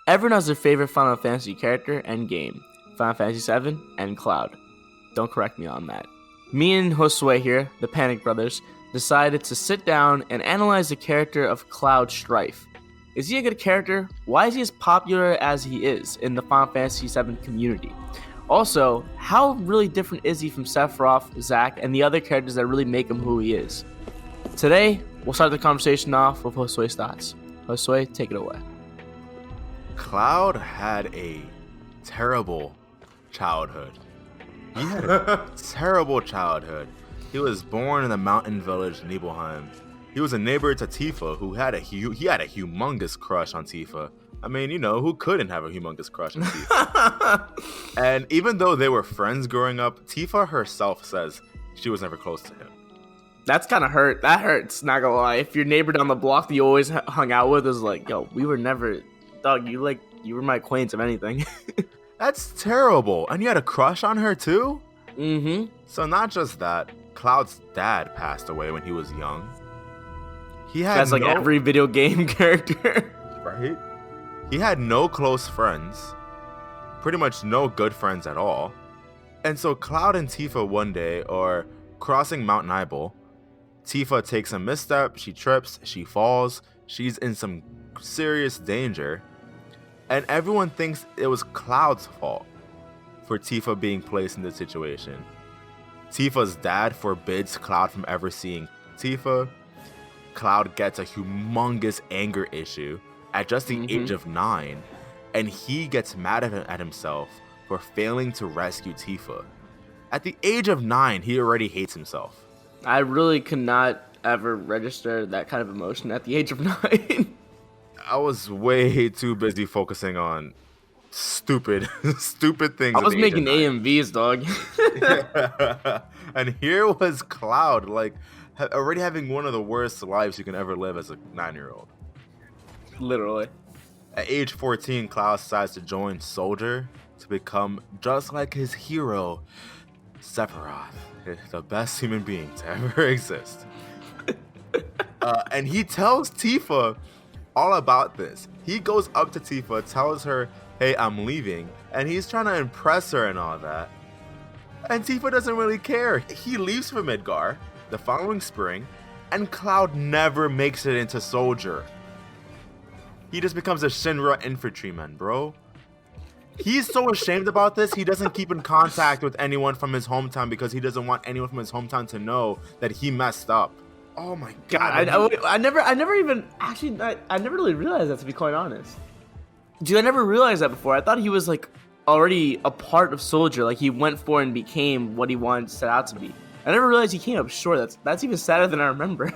Everyone has their favorite Final Fantasy character and game. Final Fantasy VII and Cloud. Don't correct me on that. Me and Josue here, the Panic Brothers, decided to sit down and analyze the character of Cloud Strife. Is he a good character? Why is he as popular as he is in the Final Fantasy VII community? Also, how really different is he from Sephiroth, Zack, and the other characters that really make him who he is? Today, we'll start the conversation off with Josue's thoughts. Josue, take it away. Cloud had a terrible childhood. He had a terrible childhood. He was born in the mountain village Nibelheim. He was a neighbor to Tifa, who had a humongous crush on Tifa. I mean, you know, who couldn't have a humongous crush on Tifa? And even though they were friends growing up, Tifa herself says she was never close to him. That's kind of hurt. That hurts, not gonna lie. If your neighbor down the block that you always hung out with is like, yo, we were never, dog, you were my acquaintance of anything. That's terrible. And you had a crush on her too? Mm-hmm. So not just that, Cloud's dad passed away when he was young. That's like every video game character. Right? He had no close friends. Pretty much no good friends at all. And so Cloud and Tifa one day are crossing Mount Nibel. Tifa takes a misstep, she trips, she falls, she's in some serious danger. And everyone thinks it was Cloud's fault for Tifa being placed in this situation. Tifa's dad forbids Cloud from ever seeing Tifa. Cloud gets a humongous anger issue at just the age of 9, and he gets mad at himself for failing to rescue Tifa. At the age of 9, he already hates himself. I really could not ever register that kind of emotion at the age of 9. I was way too busy focusing on stupid things. I was making AMVs, dog. And here was Cloud, like, already having one of the worst lives you can ever live as a 9-year-old. Literally. At age 14, Cloud decides to join Soldier to become just like his hero, Sephiroth, the best human being to ever exist. And he tells Tifa all about this. He goes up to Tifa, tells her, hey, I'm leaving, and he's trying to impress her and all that. And Tifa doesn't really care. He leaves for Midgar the following spring, and Cloud never makes it into Soldier. He just becomes a Shinra infantryman, bro. He's so ashamed about this, he doesn't keep in contact with anyone from his hometown because he doesn't want anyone from his hometown to know that he messed up. Oh my god. I never really realized that, to be quite honest. Dude, I never realized that before. I thought he was like already a part of Soldier, like he went for and became what he wanted to set out to be. I never realized he came up short. That's even sadder than I remember.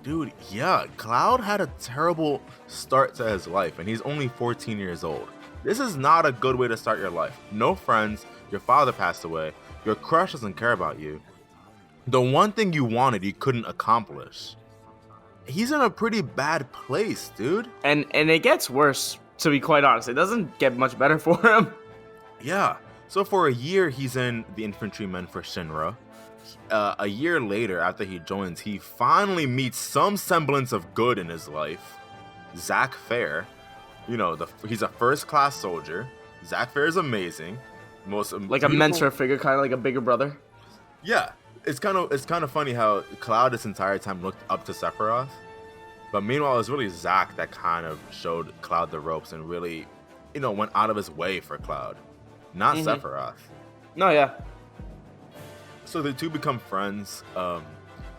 Dude, yeah, Cloud had a terrible start to his life, and he's only 14 years old. This is not a good way to start your life. No friends, your father passed away, your crush doesn't care about you. The one thing you wanted, you couldn't accomplish. He's in a pretty bad place, dude. And it gets worse, to be quite honest. It doesn't get much better for him. Yeah. So for a year, he's in the infantrymen for Shinra. A year later, after he joins, he finally meets some semblance of good in his life. Zack Fair. You know, he's a first-class soldier. Zack Fair is amazing. Like a mentor figure, kind of like a bigger brother. Yeah. It's kind of funny how Cloud this entire time looked up to Sephiroth. But meanwhile, it was really Zack that kind of showed Cloud the ropes and really, you know, went out of his way for Cloud. Not Sephiroth. No, yeah. So the two become friends.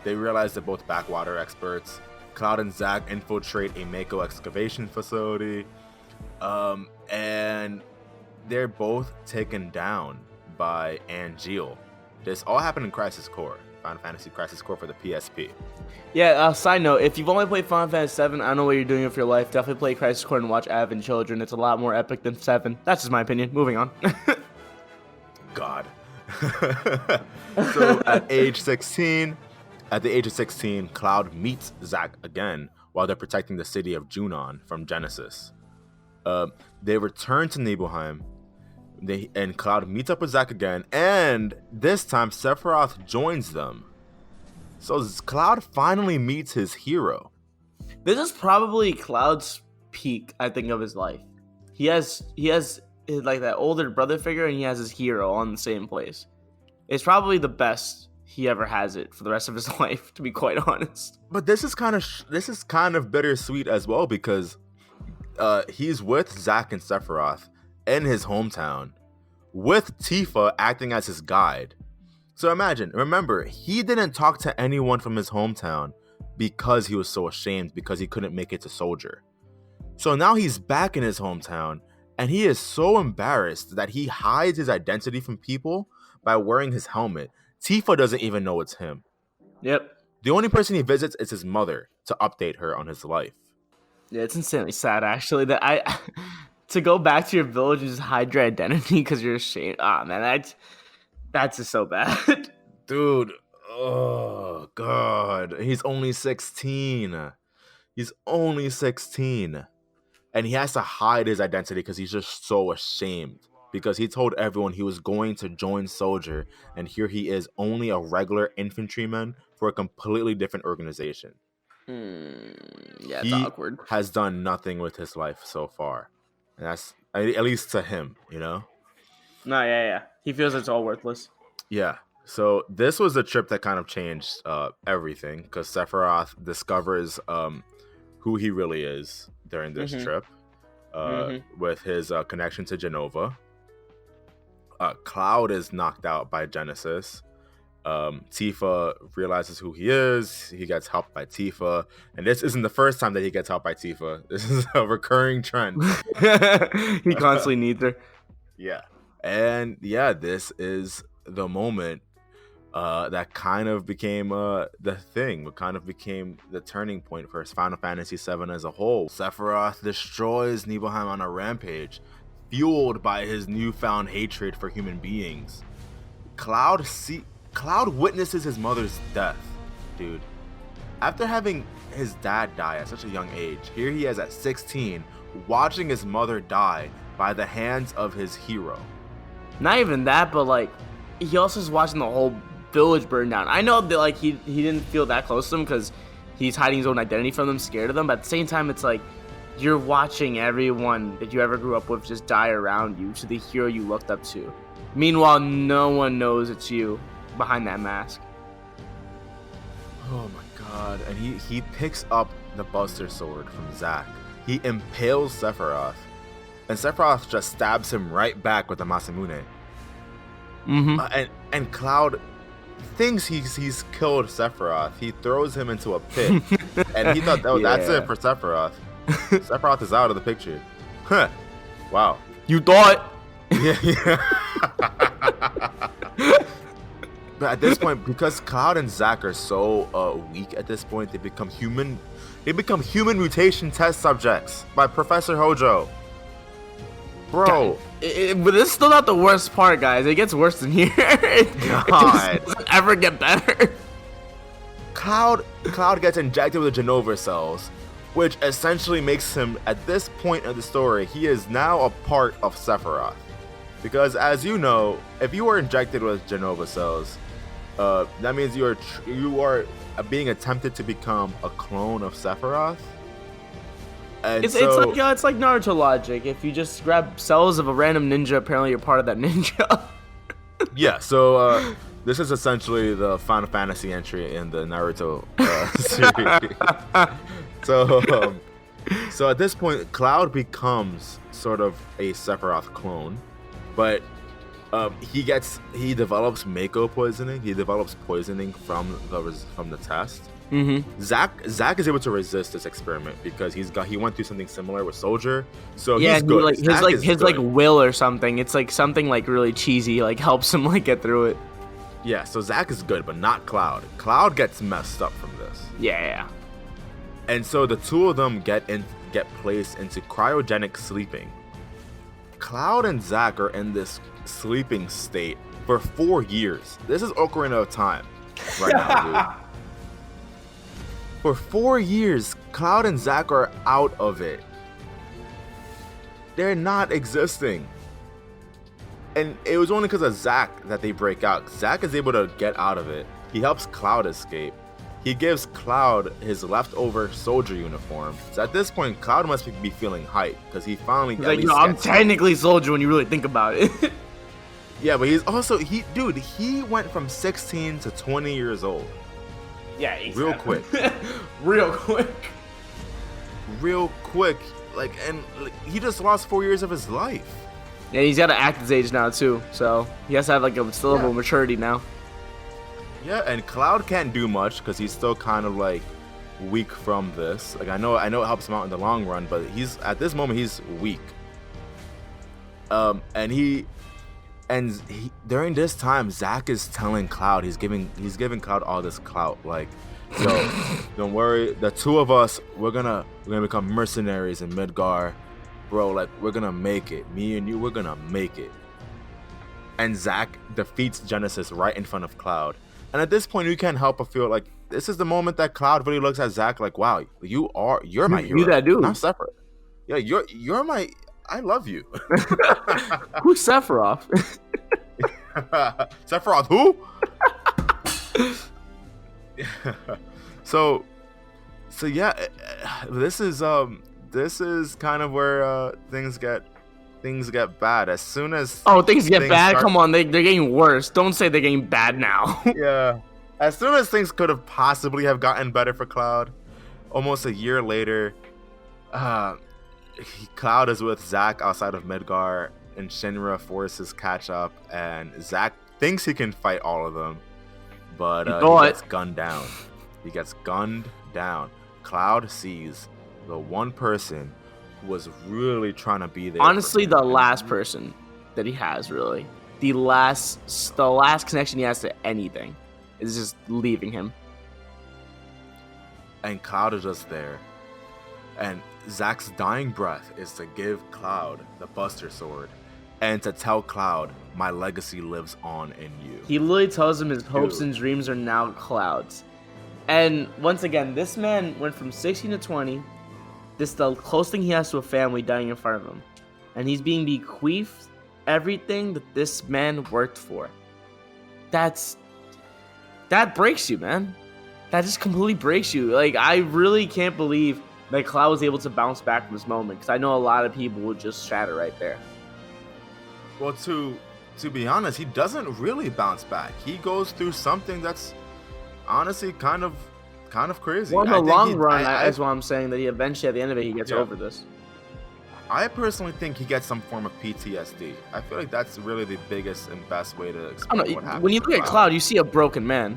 They realize they're both backwater experts. Cloud and Zack infiltrate a Mako excavation facility. And they're both taken down by Angeal. This all happened in Crisis Core. Final Fantasy Crisis Core for the PSP. Yeah, side note, if you've only played Final Fantasy VII, I don't know what you're doing with your life. Definitely play Crisis Core and watch Advent Children. It's a lot more epic than 7. That's just my opinion. Moving on. God. So at the age of 16, Cloud meets Zack again while they're protecting the city of Junon from Genesis. They return to Nibelheim. And Cloud meets up with Zack again, and this time Sephiroth joins them. So Cloud finally meets his hero. This is probably Cloud's peak, I think, of his life. He has like that older brother figure, and he has his hero all in the same place. It's probably the best he ever has it for the rest of his life, to be quite honest. But this is kind of bittersweet as well, because he's with Zack and Sephiroth in his hometown, with Tifa acting as his guide. So remember, he didn't talk to anyone from his hometown because he was so ashamed because he couldn't make it to Soldier. So now he's back in his hometown, and he is so embarrassed that he hides his identity from people by wearing his helmet. Tifa doesn't even know it's him. Yep. The only person he visits is his mother to update her on his life. Yeah, it's insanely sad, actually, that to go back to your village and just hide your identity because you're ashamed. Ah, man, that's just so bad. Dude, oh, God. He's only 16. He's only 16. And he has to hide his identity because he's just so ashamed. Because he told everyone he was going to join Soldier, and here he is, only a regular infantryman for a completely different organization. Yeah, it's he awkward. Has done nothing with his life so far. And that's, at least to him, you know? No, yeah. He feels it's all worthless. Yeah. So this was a trip that kind of changed everything, because Sephiroth discovers who he really is during this trip with his connection to Jenova. Cloud is knocked out by Genesis. Tifa realizes who he is. He gets helped by Tifa. And this isn't the first time that he gets helped by Tifa. This is a recurring trend. He constantly needs her. Yeah. And yeah, this is the moment that kind of became the thing. What kind of became the turning point for Final Fantasy VII as a whole. Sephiroth destroys Nibelheim on a rampage, fueled by his newfound hatred for human beings. Cloud witnesses his mother's death, dude. After having his dad die at such a young age, here he is at 16, watching his mother die by the hands of his hero. Not even that, but like, he also is watching the whole village burn down. I know that like he didn't feel that close to them because he's hiding his own identity from them, scared of them, but at the same time, it's like you're watching everyone that you ever grew up with just die around you to the hero you looked up to. Meanwhile, no one knows it's you behind that mask. Oh my god. And he picks up the Buster Sword from Zack. He impales Sephiroth, and Sephiroth just stabs him right back with the Masamune. And Cloud thinks he's killed Sephiroth. He throws him into a pit, and he thought that's it for Sephiroth. Sephiroth is out of the picture. Huh. Wow. You thought? Yeah. But at this point, because Cloud and Zack are so weak at this point, they become human mutation test subjects by Professor Hojo. Bro. But this is still not the worst part, guys. It gets worse than here. It doesn't ever get better. Cloud gets injected with the Jenova cells, which essentially makes him, at this point of the story, he is now a part of Sephiroth. Because as you know, if you are injected with Jenova cells, that means you are being attempted to become a clone of Sephiroth. And it's like Naruto logic. If you just grab cells of a random ninja, apparently you're part of that ninja. Yeah, so this is essentially the Final Fantasy entry in the Naruto series. So at this point, Cloud becomes sort of a Sephiroth clone, but he develops Mako poisoning. He develops poisoning from the test. Zack is able to resist this experiment because he went through something similar with Soldier. So yeah, he's good. His will or something. It's like something like really cheesy, like helps him like get through it. Yeah, so Zack is good, but not Cloud. Cloud gets messed up from this. Yeah. And so the two of them get placed into cryogenic sleeping. Cloud and Zack are in this sleeping state for 4 years. This is Ocarina of Time right now, dude. For 4 years, Cloud and Zack are out of it. They're not existing. And it was only because of Zack that they break out. Zack is able to get out of it. He helps Cloud escape. he gives Cloud his leftover soldier uniform. So at this point, Cloud must be feeling hyped because he finally He's like, yo, I'm technically soldier when you really think about it. Yeah, but he's also he went from 16 to 20 years old. Yeah, exactly. Real quick. Real quick. Like, and like, he just lost 4 years of his life. Yeah, he's got to act his age now too, so he has to have like a still level of maturity now. Yeah, and Cloud can't do much because he's still kind of like weak from this. Like I know it helps him out in the long run, but he's at this moment he's weak. During this time, Zack is telling Cloud he's giving Cloud all this clout. Like, yo, don't worry, the two of us we're gonna become mercenaries in Midgar, bro. Like we're gonna make it. Me and you, we're gonna make it. And Zack defeats Genesis right in front of Cloud. And at this point, you can't help but feel like this is the moment that Cloud really looks at Zack like, wow, you're my hero. You that dude. Not Sephiroth. Yeah, you're my. I love you. Who's Sephiroth? Sephiroth who? So yeah, this is kind of where things get bad as soon as things get bad. Come on, they're getting worse. Don't say they're getting bad now. Yeah, as soon as things could have possibly have gotten better for Cloud, almost a year later, Cloud is with Zack outside of Midgar, and Shinra forces catch up, and Zack thinks he can fight all of them, but he gets gunned down. Cloud sees the one person who was really trying to be there. Honestly, the last person that he has, really. The last connection he has to anything is just leaving him. And Cloud is just there. And Zack's dying breath is to give Cloud the Buster Sword and to tell Cloud, my legacy lives on in you. He literally tells him his hopes and dreams are now Cloud's. And once again, this man went from 16 to 20. This is the closest thing he has to a family dying in front of him. And he's being bequeathed everything that this man worked for. That breaks you, man. That just completely breaks you. Like, I really can't believe that Cloud was able to bounce back from this moment, because I know a lot of people would just shatter right there. Well, to be honest, he doesn't really bounce back. He goes through something that's honestly kind of crazy. Well, in the long run, that's why I'm saying that he eventually, at the end of it, he gets over this. I personally think he gets some form of PTSD. I feel like that's really the biggest and best way to explain what happened. When you look at Cloud, you see a broken man.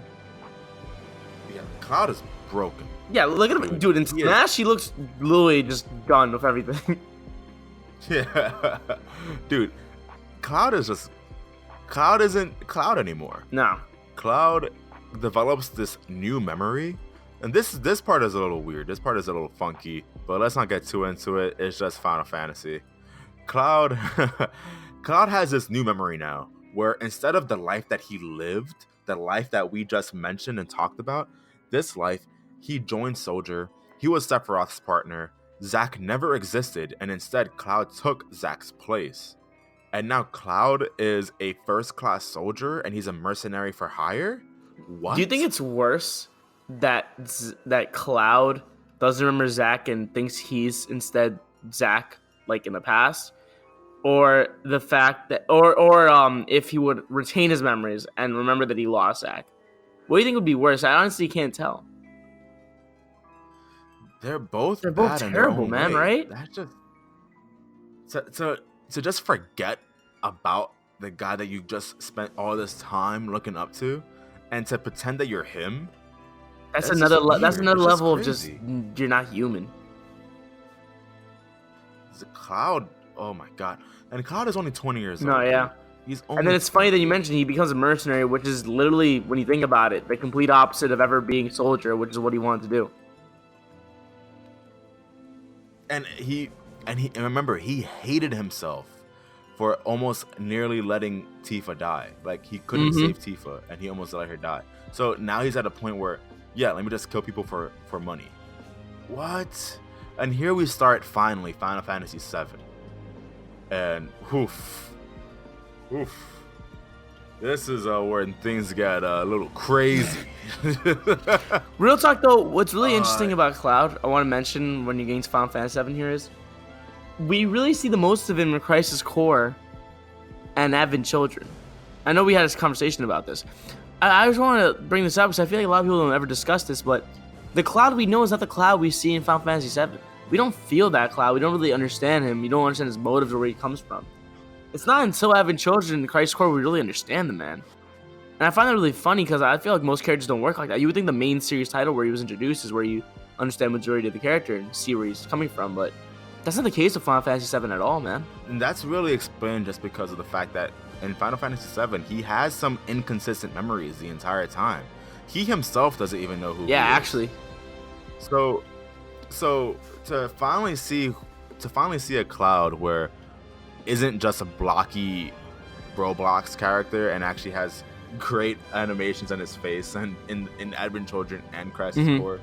Yeah, Cloud is broken. Yeah, look at him, dude. In Smash, he looks literally just done with everything. Yeah, dude. Cloud isn't Cloud anymore. No. Cloud develops this new memory, and this part is a little weird. This part is a little funky, but let's not get too into it. It's just Final Fantasy. Cloud has this new memory now, where instead of the life that he lived, the life that we just mentioned and talked about, this life, he joined Soldier. He was Sephiroth's partner. Zack never existed, and instead Cloud took Zack's place. And now Cloud is a first-class soldier, and he's a mercenary for hire? What? Do you think it's worse that Cloud doesn't remember Zack and thinks he's instead Zack, like in the past? Or the fact that, or if he would retain his memories and remember that he lost Zack? What do you think would be worse? I honestly can't tell. They're both terrible, man, right? That's just to just forget about the guy that you just spent all this time looking up to, and to pretend that you're him. That's another level of just you're not human. The Cloud, oh my god, and Cloud is only 20 years old. No, yeah. And then it's funny that you mentioned he becomes a mercenary, which is literally, when you think about it, the complete opposite of ever being a soldier, which is what he wanted to do. And remember, he hated himself for almost nearly letting Tifa die. Like, he couldn't save Tifa, and he almost let her die. So now he's at a point where, yeah, let me just kill people for money. What? And here we start, finally, Final Fantasy VII. And, oof. This is where things get a little crazy. Real talk though, what's really interesting about Cloud, I want to mention when you get into Final Fantasy VII here is, we really see the most of him in Crisis Core and Advent Children. I know we had this conversation about this. I just want to bring this up because I feel like a lot of people don't ever discuss this, but the Cloud we know is not the Cloud we see in Final Fantasy VII. We don't feel that Cloud. We don't really understand him. We don't understand his motives or where he comes from. It's not until Advent Children and Crisis Core we really understand the man. And I find that really funny because I feel like most characters don't work like that. You would think the main series title where he was introduced is where you understand the majority of the character and see where he's coming from, but that's not the case with Final Fantasy VII at all, man. And that's really explained just because of the fact that in Final Fantasy VII, he has some inconsistent memories the entire time. He himself doesn't even know who he is. Yeah, actually. So to finally see a Cloud where isn't just a blocky Roblox character and actually has great animations on his face and in Advent Children and Crisis Core,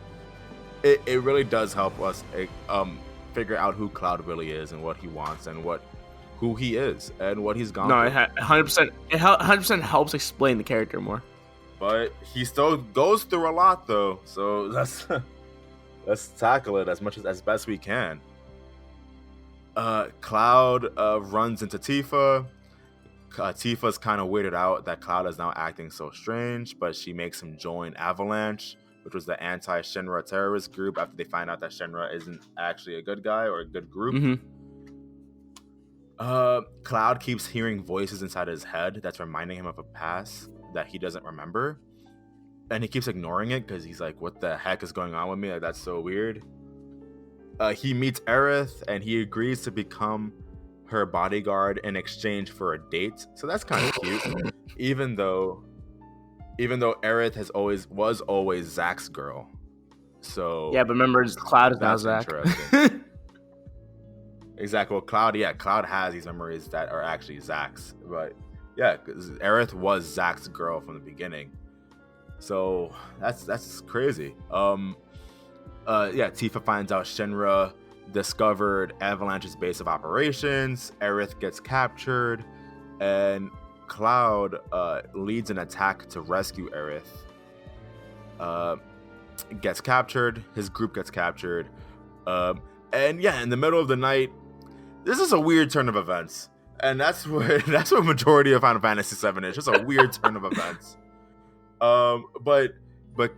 it really does help us figure out who Cloud really is and what he wants and who he is and what he's gone through. No, 100%. It 100% helps explain the character more. But he still goes through a lot though, so let's tackle it as best we can. Cloud runs into Tifa. Tifa's kind of weirded out that Cloud is now acting so strange, but she makes him join Avalanche, which was the anti-Shinra terrorist group after they find out that Shinra isn't actually a good guy or a good group. Cloud keeps hearing voices inside his head that's reminding him of a past that he doesn't remember, and he keeps ignoring it because he's like, what the heck is going on with me? Like, that's so weird. He meets Aerith and he agrees to become her bodyguard in exchange for a date, so that's kind of cute. even though Aerith was always Zack's girl. So yeah, but remember, Cloud is now Zack. Exactly. Well, Cloud has these memories that are actually Zack's, but yeah, because Aerith was Zack's girl from the beginning. So that's crazy. Tifa finds out Shinra discovered Avalanche's base of operations. Aerith gets captured, and Cloud leads an attack to rescue Aerith. Gets captured. His group gets captured. And yeah, in the middle of the night, this is a weird turn of events, and that's what majority of Final Fantasy VII is. Just a weird turn of events. But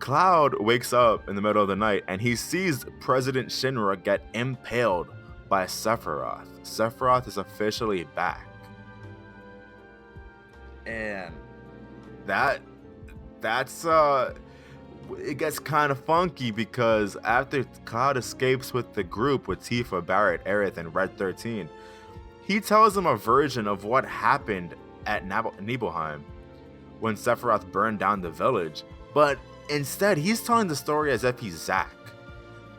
Cloud wakes up in the middle of the night and he sees President Shinra get impaled by Sephiroth. Sephiroth is officially back. And that's it gets kind of funky because after Cloud escapes with the group with Tifa, Barrett, Aerith, and Red 13, he tells them a version of what happened at Nibelheim when Sephiroth burned down the village, but instead he's telling the story as if he's Zack.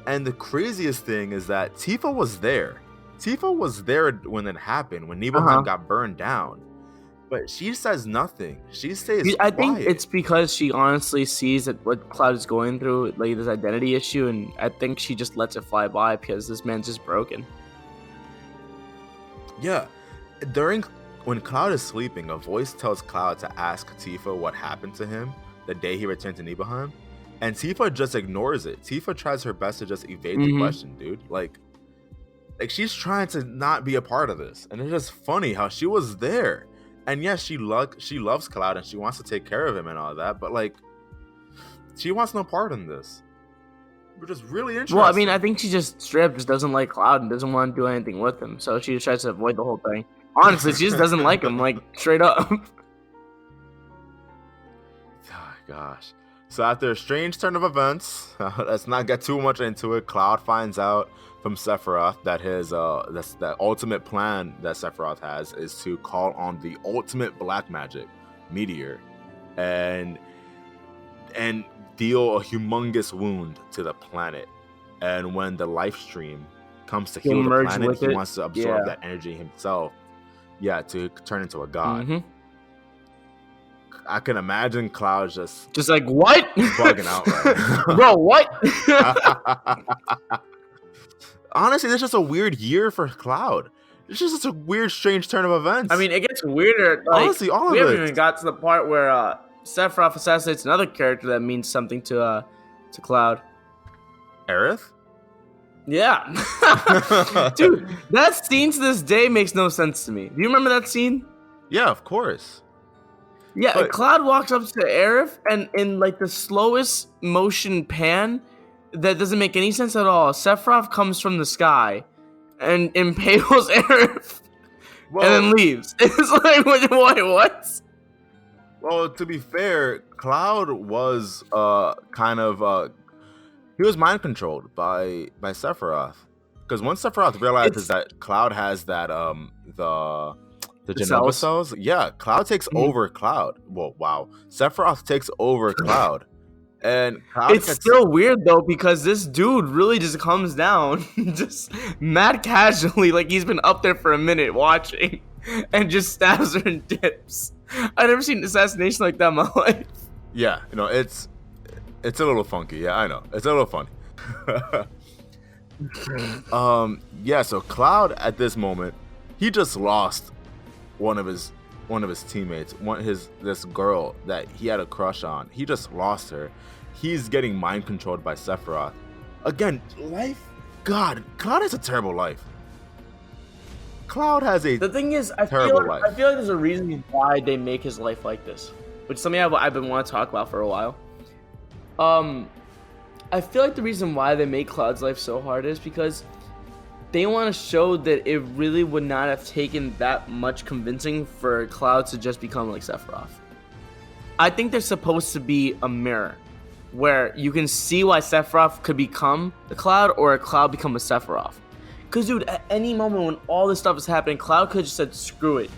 And the craziest thing is that Tifa was there. Tifa was there when it happened, when Nibelheim got burned down. But she says nothing. She stays quiet. I think it's because she honestly sees that what Cloud is going through, like this identity issue, and I think she just lets it fly by because this man's just broken. Yeah. When Cloud is sleeping, a voice tells Cloud to ask Tifa what happened to him the day he returned to Nibelheim, and Tifa just ignores it. Tifa tries her best to just evade the question, dude. Like she's trying to not be a part of this, and it's just funny how she was there. And yes, she loves Cloud and she wants to take care of him and all that, but like, she wants no part in this, which is really interesting. Well, I mean, I think she just straight up just doesn't like Cloud and doesn't want to do anything with him, so she just tries to avoid the whole thing. Honestly, she just doesn't like him, like straight up. Oh, gosh. So after a strange turn of events, let's not get too much into it. Cloud finds out from Sephiroth that the ultimate plan that Sephiroth has is to call on the ultimate black magic, Meteor, and deal a humongous wound to the planet. And when the life stream comes to heal the planet, he wants to absorb that energy himself, to turn into a god. I can imagine Cloud just like, what? Bugging out right now. Bro, what? Honestly, this is just a weird year for Cloud. It's just such a weird, strange turn of events. I mean, it gets weirder. Like, honestly, all of we haven't it. even got to the part where Sephiroth assassinates another character that means something to Cloud. Aerith? Yeah. Dude, that scene to this day makes no sense to me. Do you remember that scene? Yeah, of course. Yeah, But- Cloud walks up to Aerith, and in like the slowest motion pan that doesn't make any sense at all, Sephiroth comes from the sky and impales Aerith and then leaves. It's like, wait, what? Well, to be fair, Cloud was he was mind controlled by Sephiroth. Because once Sephiroth realizes that Cloud has that the Genova cells, yeah, Cloud takes over Cloud. Well, wow. Sephiroth takes over Cloud. And Cloud it's still weird though, because this dude really just comes down just mad casually, like he's been up there for a minute watching, and just stabs her and dips. I've never seen an assassination like that in my life. Yeah, it's a little funky. Yeah, I know. It's a little funny. Yeah, so Cloud at this moment, he just lost one of his teammates, this girl that he had a crush on. He just lost her. He's getting mind controlled by Sephiroth. Again, God, Cloud has a terrible life. Cloud has a The thing is, I feel like there's a reason why they make his life like this, which is something I've been wanting to talk about for a while. I feel like the reason why they make Cloud's life so hard is because they want to show that it really would not have taken that much convincing for Cloud to just become like Sephiroth. I think there's supposed to be a mirror where you can see why Sephiroth could become the Cloud or a Cloud become a Sephiroth. Because, dude, at any moment when all this stuff is happening, Cloud could have just said, screw it.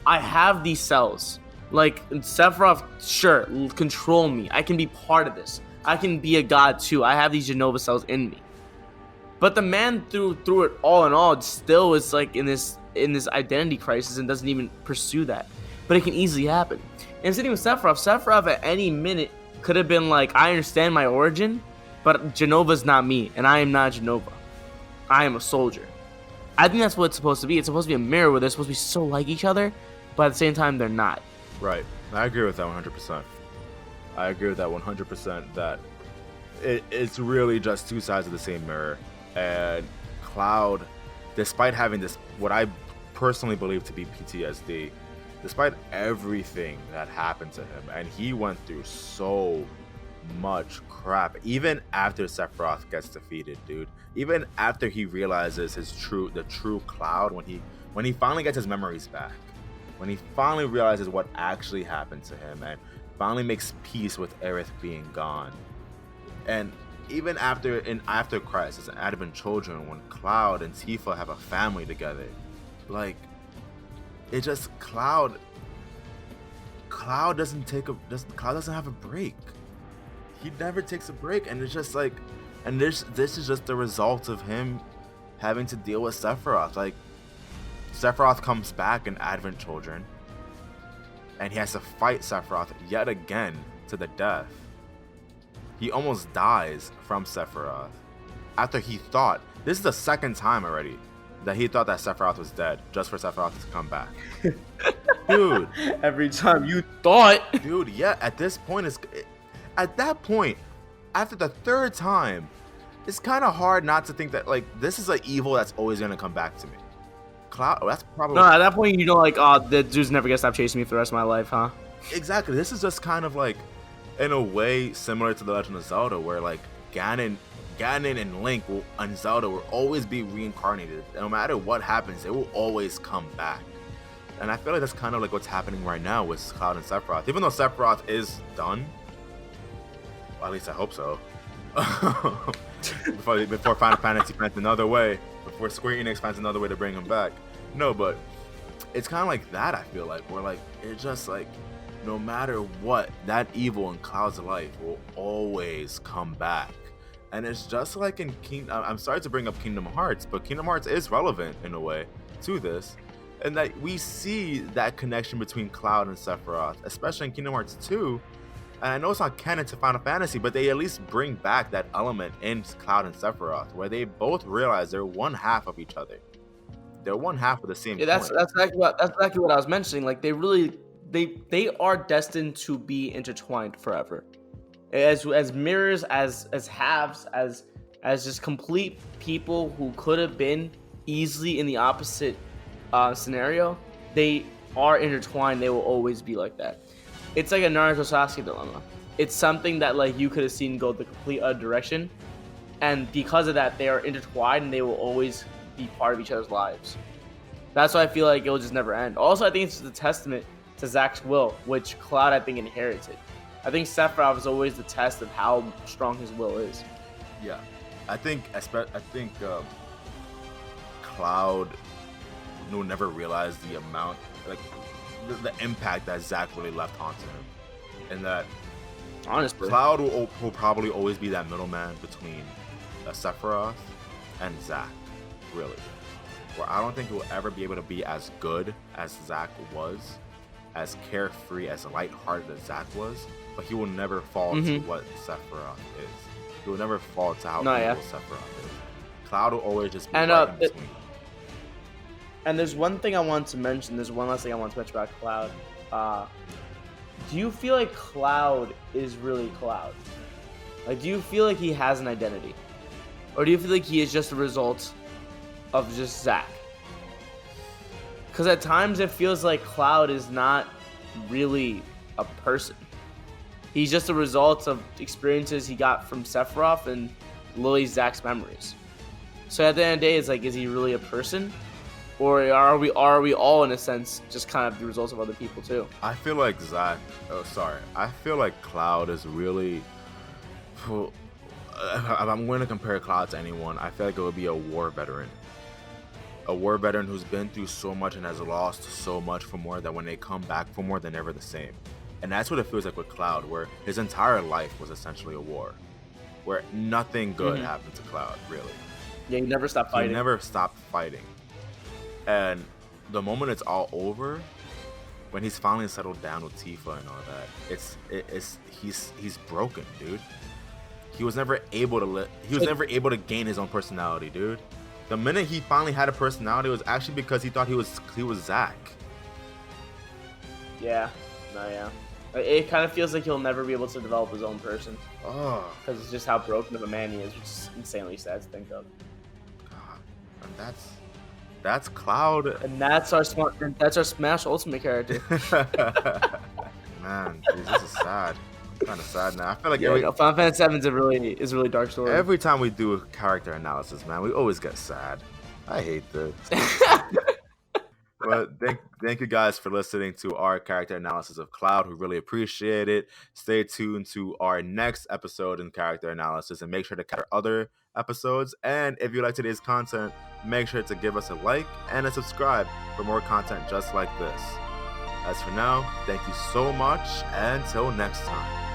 I have these cells. Like, Sephiroth, sure, control me. I can be part of this. I can be a god too. I have these Genova cells in me. But the man through it all in all still is like in this identity crisis and doesn't even pursue that. But it can easily happen. And sitting with Sephiroth at any minute could have been like, I understand my origin, but Genova's not me, and I am not Genova. I am a soldier. I think that's what it's supposed to be. It's supposed to be a mirror where they're supposed to be so like each other, but at the same time they're not. Right. I agree with that 100%. I agree with that 100%, that it's really just two sides of the same mirror. And Cloud, despite having this, what I personally believe to be PTSD, despite everything that happened to him, and he went through so much crap, even after Sephiroth gets defeated, dude, even after he realizes the true Cloud, when he finally gets his memories back, when he finally realizes what actually happened to him, and finally makes peace with Aerith being gone, and even after Crisis and Advent Children, when Cloud and Tifa have a family together, like, it just Cloud doesn't have a break. He never takes a break, and it's just like, and this is just the result of him having to deal with Sephiroth. Like, Sephiroth comes back in Advent Children, and he has to fight Sephiroth yet again to the death. He almost dies from Sephiroth after he thought, this is the second time already that he thought that Sephiroth was dead, just for Sephiroth to come back. Dude, every time you thought, dude, yeah, at that point, after the third time, it's kind of hard not to think that, like, this is an evil that's always gonna come back to me. Cloud, that's probably, no, at that point, you know, like, oh, the dude's never gonna stop chasing me for the rest of my life, huh? Exactly. This is just kind of like, in a way, similar to The Legend of Zelda, where like Ganon and Link and Zelda will always be reincarnated. No matter what happens, they will always come back. And I feel like that's kind of like what's happening right now with Cloud and Sephiroth. Even though Sephiroth is done, well, at least I hope so. before Final Fantasy finds another way, before Square Enix finds another way to bring him back. No, but it's kind of like that, I feel like, where like, it's just like, no matter what, that evil in Cloud's life will always come back. And it's just like in I'm sorry to bring up Kingdom Hearts, but Kingdom Hearts is relevant in a way to this. And that we see that connection between Cloud and Sephiroth, especially in Kingdom Hearts 2. And I know it's not canon to Final Fantasy, but they at least bring back that element in Cloud and Sephiroth, where they both realize they're one half of each other. They're one half of the same Yeah, coin. that's exactly what I was mentioning. Like they are destined to be intertwined forever, as mirrors, as halves, as just complete people who could have been easily in the opposite scenario. They are intertwined. They will always be like that. It's like a Naruto Sasuke dilemma. It's something that like you could have seen go the complete other direction, and because of that, they are intertwined and they will always be part of each other's lives. That's why I feel like it will just never end. Also, I think it's just a testament to Zack's will, which Cloud I think inherited. I think Sephiroth is always the test of how strong his will is. Yeah, I think Cloud will never realize the amount, like the impact that Zack really left onto him, and that Honestly, Cloud will probably always be that middleman between Sephiroth and Zack, really. Where I don't think he'll ever be able to be as good as Zack was, as carefree, as lighthearted as Zack was, but he will never fall to what Sephiroth is. He will never fall to how evil Sephiroth is. Cloud will always just be right in between. And there's one thing I want to mention. There's one last thing I want to mention about Cloud. Do you feel like Cloud is really Cloud? Like, do you feel like he has an identity? Or do you feel like he is just a result of just Zack? Because at times it feels like Cloud is not really a person. He's just a result of experiences he got from Sephiroth and Lily Zack's memories. So at the end of the day, it's like, is he really a person? Or are we all, in a sense, just kind of the results of other people too? I feel like I feel like Cloud is really. If I'm going to compare Cloud to anyone, I feel like it would be a war veteran. A war veteran who's been through so much and has lost so much for more that when they come back for more, they're never the same. And that's what it feels like with Cloud, where his entire life was essentially a war, where nothing good happened to Cloud, really. Yeah, he never stopped fighting. He never stopped fighting. And the moment it's all over, when he's finally settled down with Tifa and all that, he's broken, dude. He was never able to gain his own personality, dude. The minute he finally had a personality was actually because he thought he was Zack. Yeah, it kind of feels like he'll never be able to develop his own person. Oh, because it's just how broken of a man he is, which is insanely sad to think of. God, and that's Cloud, and that's our Smash Ultimate character. Man, geez, this is sad. Kind of sad now. I feel like Final Fantasy VII is a really dark story. Every time we do a character analysis, man, we always get sad. I hate this. But thank you guys for listening to our character analysis of Cloud. We really appreciate it. Stay tuned to our next episode in character analysis, and make sure to catch our other episodes. And if you like today's content, make sure to give us a like and a subscribe for more content just like this. As for now, thank you so much, and until next time.